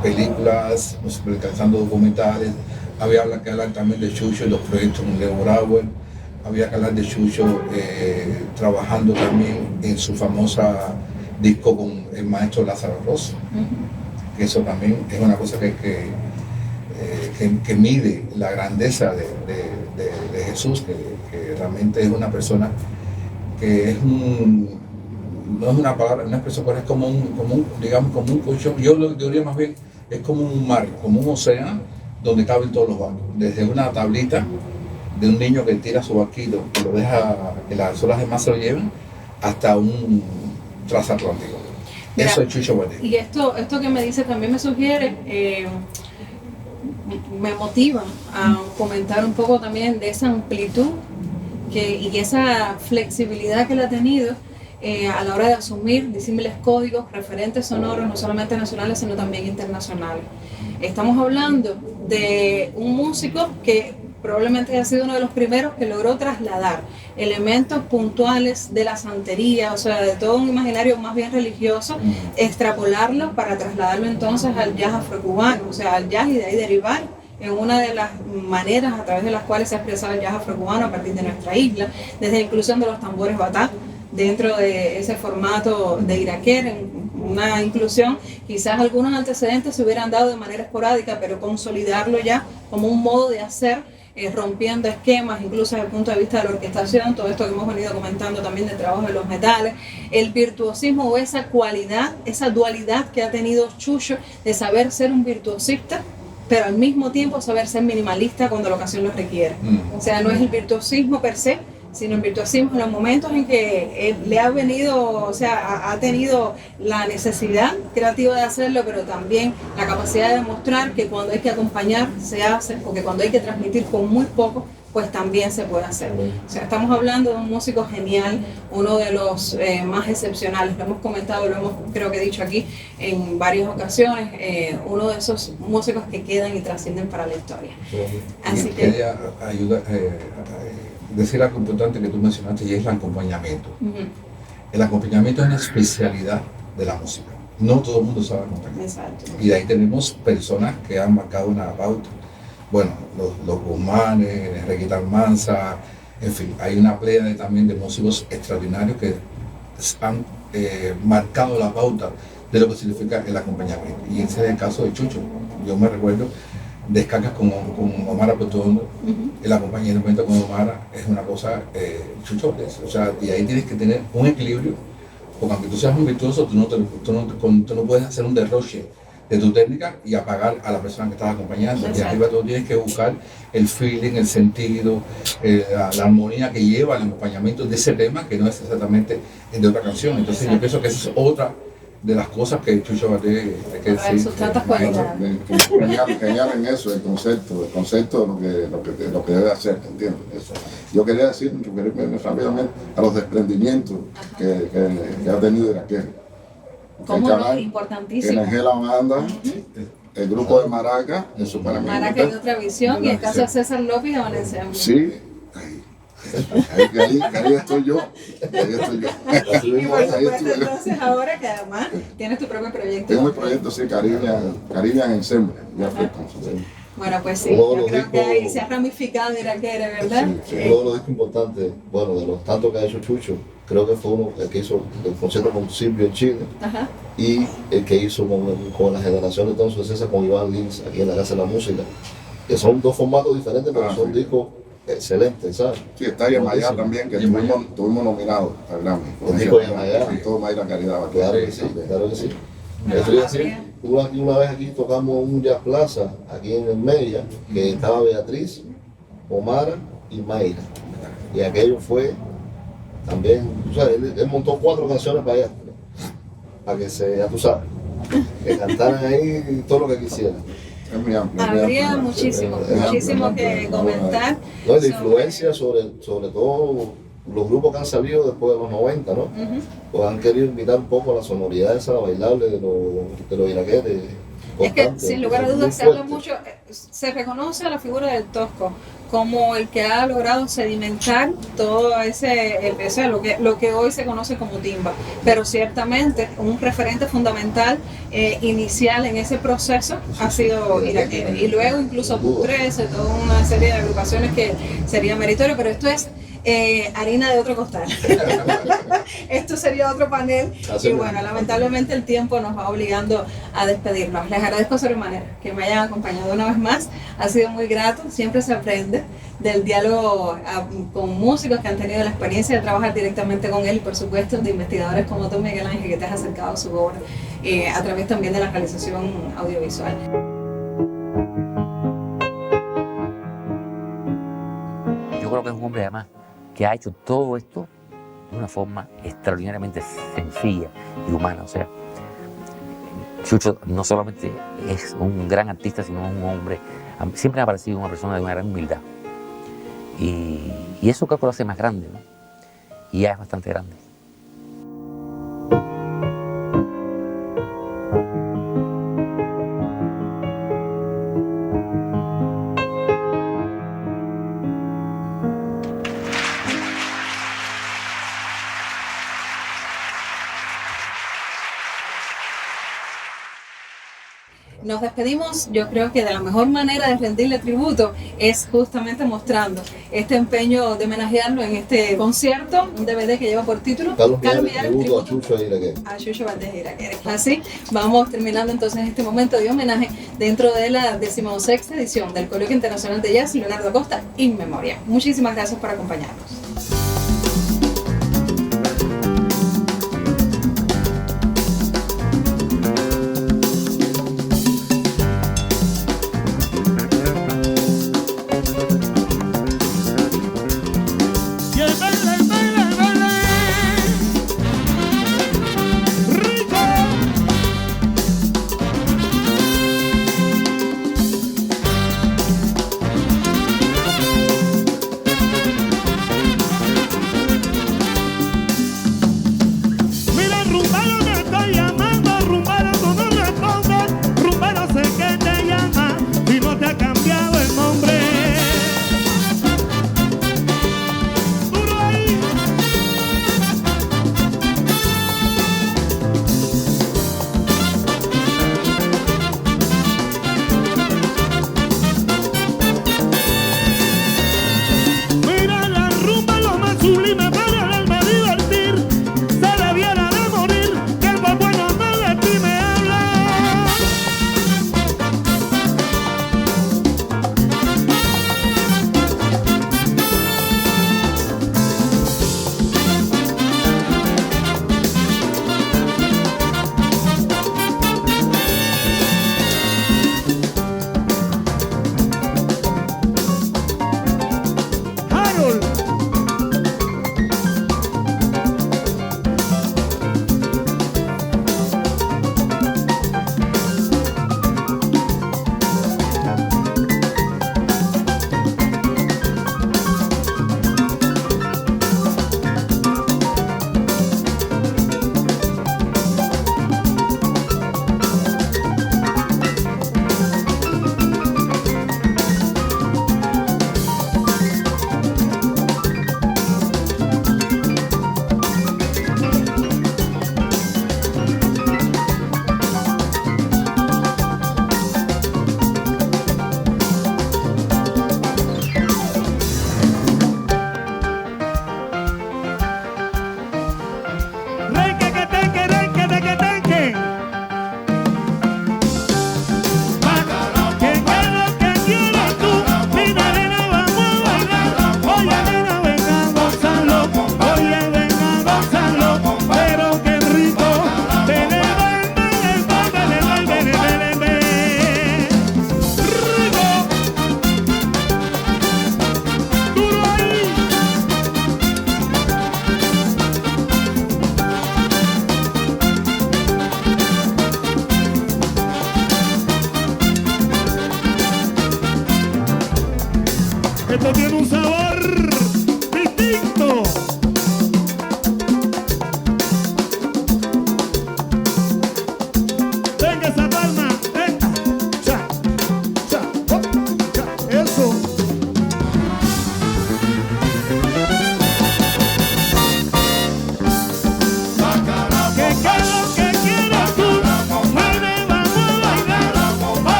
películas, musicalizando documentales. Había que hablar también de Chucho y los proyectos con Leo Brauer. Había que hablar de Chucho trabajando también en su famosa disco con el maestro Lázaro Ross. Que eso también es una cosa que mide la grandeza de Jesús, que realmente es una persona que es no es una palabra, una expresión, pero es como un colchón. Yo lo diría más bien, es como un mar, como un océano donde caben todos los barcos. Desde una tablita de un niño que tira su barquito y lo deja que las olas de mar se lo lleven, hasta un transatlántico. Mira, eso es Chucho Valdés. Y esto que me dice también me sugiere, me motiva a comentar un poco también de esa amplitud y esa flexibilidad que él ha tenido a la hora de asumir disímiles códigos, referentes sonoros, no solamente nacionales, sino también internacionales. Estamos hablando de un músico que probablemente ha sido uno de los primeros que logró trasladar elementos puntuales de la santería, o sea, de todo un imaginario más bien religioso, extrapolarlo para trasladarlo entonces al jazz afrocubano, o sea, al jazz, y de ahí derivar en una de las maneras a través de las cuales se ha expresado el jazz afrocubano a partir de nuestra isla, desde la inclusión de los tambores batá dentro de ese formato de Iraquere, una inclusión, quizás algunos antecedentes se hubieran dado de manera esporádica, pero consolidarlo ya como un modo de hacer, rompiendo esquemas, incluso desde el punto de vista de la orquestación, todo esto que hemos venido comentando también del trabajo de los metales, el virtuosismo o esa cualidad, esa dualidad que ha tenido Chucho de saber ser un virtuosista, pero al mismo tiempo saber ser minimalista cuando la ocasión lo requiere. O sea, no es el virtuosismo per se, sino el virtuosismo en los momentos en que le ha venido, o sea, ha tenido la necesidad creativa de hacerlo, pero también la capacidad de demostrar que cuando hay que acompañar se hace, porque cuando hay que transmitir con muy poco, pues también se puede hacer. O sea, estamos hablando de un músico genial, uno de los más excepcionales, lo hemos comentado, lo hemos creo que dicho aquí en varias ocasiones, uno de esos músicos que quedan y trascienden para la historia. Así que quería decir algo importante que tú mencionaste, y es el acompañamiento. El acompañamiento es una especialidad de la música. No todo el mundo sabe acompañar. Exacto. Y de ahí tenemos personas que han marcado una pauta. Bueno, los Guzmanes, Enrique Almanza, en fin, hay una playa también de músicos extraordinarios que han marcado la pauta de lo que significa el acompañamiento. Y ese es el caso de Chucho. Yo me recuerdo descargas con Omar Apotondo, el acompañamiento con Omar es una cosa Chucho, o sea, y ahí tienes que tener un equilibrio, porque aunque tú seas un virtuoso, tú no puedes hacer un derroche de tu técnica y apagar a la persona que estás acompañando. Y arriba tú tienes que buscar el feeling, el sentido, la armonía que lleva el acompañamiento de ese tema, que no es exactamente el de otra canción. Entonces yo pienso que esa es otra de las cosas que Chucho Baté hay que decir. Sus tantas cualidades. Genial en eso, el concepto de lo que debe hacer, ¿entiendes? Eso. Yo quería decir, rápidamente, a los desprendimientos que ha tenido Iraquere. ¿Cómo no? Importantísimo. En la banda, el grupo de Maraca, en su Maraca y otra visión, y el caso de César López y Valencia. Sí. Ahí estoy yo. Y por supuesto, entonces ahora que además tienes tu propio proyecto. Tengo mi proyecto, sí, Caribbean Ensemble. Bueno, pues sí, yo creo que ahí se ha ramificado Iraquere, ¿verdad? Sí. Uno de los discos importantes, bueno, de los tantos que ha hecho Chucho, creo que fue uno el que hizo el concierto con Silvio en Chile. Y el que hizo con la generación entonces esa con Iván Lins aquí en la Casa de la Música, que son dos formatos diferentes, pero son discos excelentes, ¿sabes? Sí, está Yamayá también, que estuvimos nominados al Grammy. El disco de Yamayá. Y todo Mayra Caridad. Claro que sí, claro que sí. Una vez aquí tocamos un Jazz Plaza, aquí en el Mella, que estaba Beatriz, Omar y Mayra. Y aquello fue también, o sea, él montó 4 canciones para allá, para que ya tú sabes, que cantaran ahí todo lo que quisieran. Habría muchísimo que comentar. No, la influencia sobre todo los grupos que han salido después de los 90, ¿no? Pues han querido invitar un poco a la sonoridad esa bailable de los iraqueres. Es que sin lugar a dudas se habla mucho, se reconoce a la figura del Tosco como el que ha logrado sedimentar todo lo que hoy se conoce como timba, pero ciertamente un referente fundamental inicial en ese proceso ha sido Iraquere, y luego incluso PUC13, toda una serie de agrupaciones que sería meritorio, pero esto es harina de otro costal. Esto sería otro panel. Y bueno, lamentablemente el tiempo nos va obligando a despedirnos. Les agradezco sobremanera que me hayan acompañado una vez más. Ha sido muy grato. Siempre se aprende del diálogo con músicos que han tenido la experiencia de trabajar directamente con él, y por supuesto de investigadores como tú, Miguel Ángel, que te has acercado a su obra a través también de la realización audiovisual. Yo creo que es un hombre además que ha hecho todo esto de una forma extraordinariamente sencilla y humana. O sea, Chucho no solamente es un gran artista, sino un hombre, siempre ha parecido una persona de una gran humildad. Y eso creo que lo hace más grande, ¿no? Y ya es bastante grande. Nos despedimos, yo creo que de la mejor manera de rendirle tributo es justamente mostrando este empeño de homenajearlo en este concierto, un DVD que lleva por título Carlos Villares, tributo a Chucho Iraquere. a Chucho Valdés Iraquere. Así vamos terminando entonces este momento de homenaje dentro de la 16ª edición del Coloquio Internacional de Jazz Leonardo Acosta In Memoria. Muchísimas gracias por acompañarnos. Y el